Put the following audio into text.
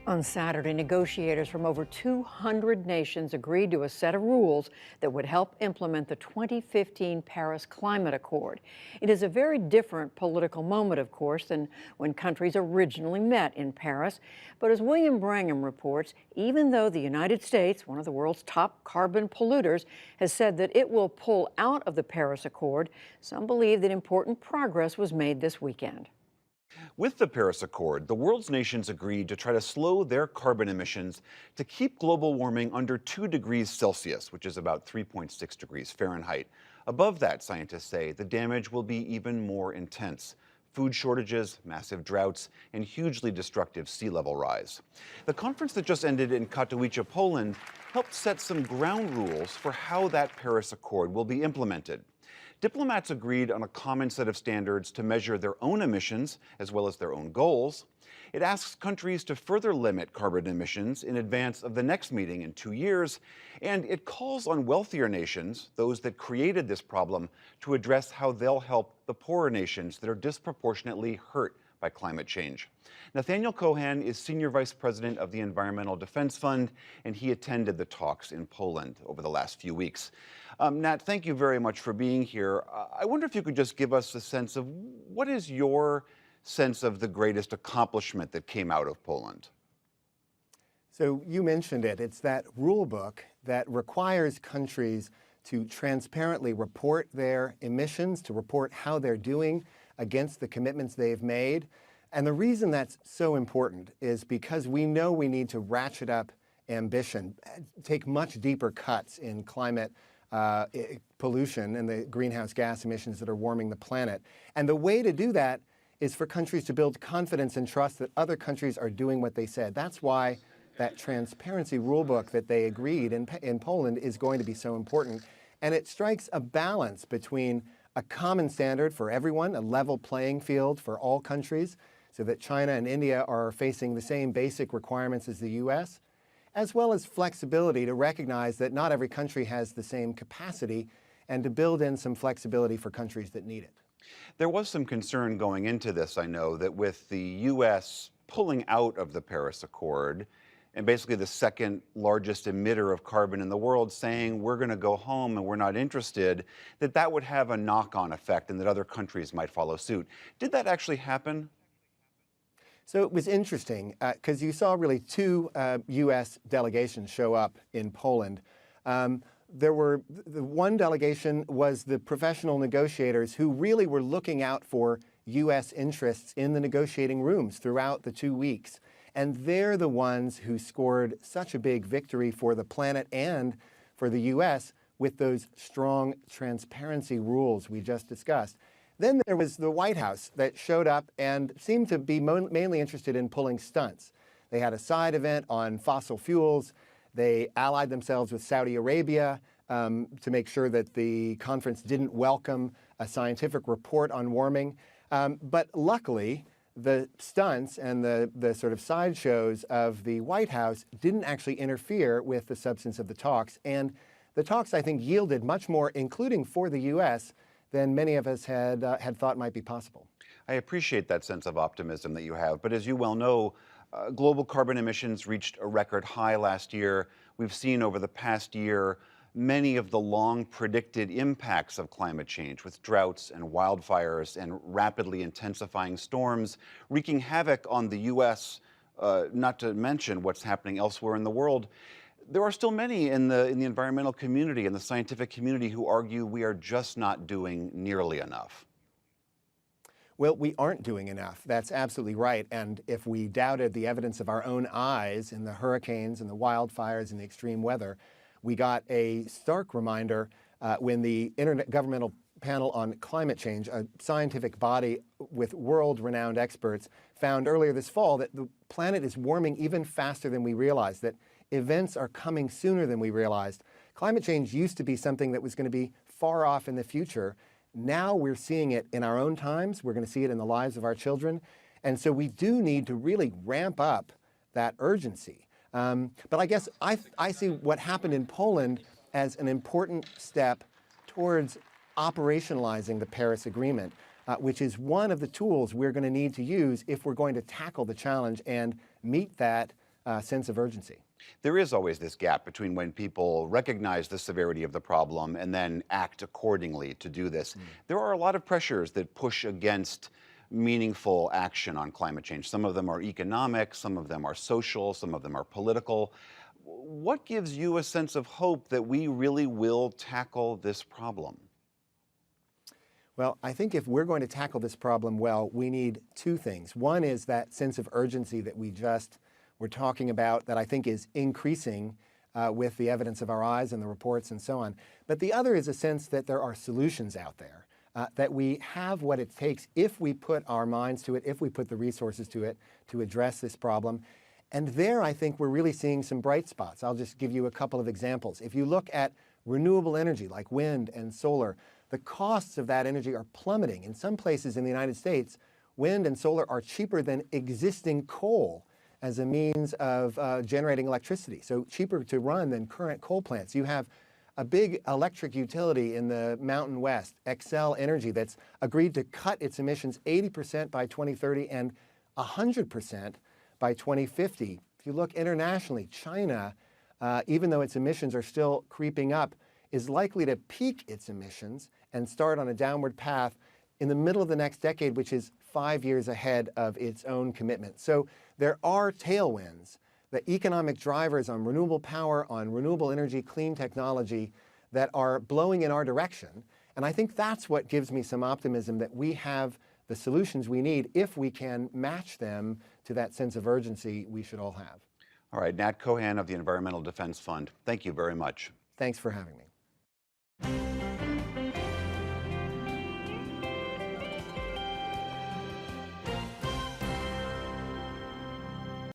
On Saturday, negotiators from over 200 nations agreed to a set of rules that would help implement the 2015 Paris Climate Accord. It is a very different political moment, of course, than when countries originally met in Paris. But as William Brangham reports, even though the United States, one of the world's top carbon polluters, has said that it will pull out of the Paris Accord, some believe that important progress was made this weekend. With the Paris Accord, the world's nations agreed to try to slow their carbon emissions to keep global warming under 2 degrees Celsius, which is about 3.6 degrees Fahrenheit. Above that, scientists say, the damage will be even more intense. Food shortages, massive droughts, and hugely destructive sea level rise. The conference that just ended in Katowice, Poland, helped set some ground rules for how that Paris Accord will be implemented. Diplomats agreed on a common set of standards to measure their own emissions as well as their own goals. It asks countries to further limit carbon emissions in advance of the next meeting in 2 years, and it calls on wealthier nations, those that created this problem, to address how they'll help the poorer nations that are disproportionately hurt by climate change. Nat Keohane is Senior Vice President of the Environmental Defense Fund, and he attended the talks in Poland over the last few weeks. Nat, thank you very much for being here. I wonder if you could just give us a sense of what is your sense of the greatest accomplishment that came out of Poland? So you mentioned it. It's that rule book that requires countries to transparently report their emissions, to report how they're doing against the commitments they've made. And the reason that's so important is because we know we need to ratchet up ambition, take much deeper cuts in climate pollution and the greenhouse gas emissions that are warming the planet. And the way to do that is for countries to build confidence and trust that other countries are doing what they said. That's why that transparency rulebook that they agreed in Poland is going to be so important. And it strikes a balance between a common standard for everyone, a level playing field for all countries, so that China and India are facing the same basic requirements as the US, as well as flexibility to recognize that not every country has the same capacity and to build in some flexibility for countries that need it. There was some concern going into this, I know, that with the U.S. pulling out of the Paris Accord, and basically the second largest emitter of carbon in the world saying we're going to go home and we're not interested, that would have a knock-on effect and that other countries might follow suit. Did that actually happen? So it was interesting because you saw really 2 U.S. delegations show up in Poland. The one delegation was the professional negotiators who really were looking out for U.S. interests in the negotiating rooms throughout the 2 weeks. And they're the ones who scored such a big victory for the planet and for the U.S. with those strong transparency rules we just discussed. Then there was the White House that showed up and seemed to be mainly interested in pulling stunts. They had a side event on fossil fuels. They allied themselves with Saudi Arabia to make sure that the conference didn't welcome a scientific report on warming. But luckily, the stunts and the sort of sideshows of the White House didn't actually interfere with the substance of the talks. And the talks, I think, yielded much more, including for the U.S., than many of us had thought might be possible. I appreciate that sense of optimism that you have. But as you well know, global carbon emissions reached a record high last year. We've seen over the past year many of the long predicted impacts of climate change with droughts and wildfires and rapidly intensifying storms wreaking havoc on the U.S., not to mention what's happening elsewhere in the world. There are still many in the environmental community and the scientific community who argue we are just not doing nearly enough. Well, we aren't doing enough. That's absolutely right. And if we doubted the evidence of our own eyes in the hurricanes and the wildfires and the extreme weather, we got a stark reminder when the Intergovernmental Panel on Climate Change, a scientific body with world-renowned experts, found earlier this fall that the planet is warming even faster than we realized, that events are coming sooner than we realized. Climate change used to be something that was going to be far off in the future. Now we're seeing it in our own times. We're going to see it in the lives of our children. And so we do need to really ramp up that urgency. But I guess I see what happened in Poland as an important step towards operationalizing the Paris Agreement, which is one of the tools we're going to need to use if we're going to tackle the challenge and meet that sense of urgency. There is always this gap between when people recognize the severity of the problem and then act accordingly to do this. There are a lot of pressures that push against meaningful action on climate change. Some of them are economic, some of them are social, some of them are political. What gives you a sense of hope that we really will tackle this problem? Well, I think if we're going to tackle this problem well, we need two things. One is that sense of urgency that we just were talking about that I think is increasing with the evidence of our eyes and the reports and so on. But the other is a sense that there are solutions out there, that we have what it takes if we put our minds to it, if we put the resources to it to address this problem. And there I think we're really seeing some bright spots. I'll just give you a couple of examples. If you look at renewable energy like wind and solar, the costs of that energy are plummeting. In some places in the United States, wind and solar are cheaper than existing coal as a means of generating electricity, so cheaper to run than current coal plants. You have a big electric utility in the Mountain West, Xcel Energy, that's agreed to cut its emissions 80% by 2030 and 100% by 2050. If you look internationally, China, even though its emissions are still creeping up, is likely to peak its emissions and start on a downward path in the middle of the next decade, which is 5 years ahead of its own commitment. So there are tailwinds, the economic drivers on renewable power, on renewable energy, clean technology that are blowing in our direction. And I think that's what gives me some optimism that we have the solutions we need if we can match them to that sense of urgency we should all have. All right, Nat Keohane of the Environmental Defense Fund, thank you very much. Thanks for having me.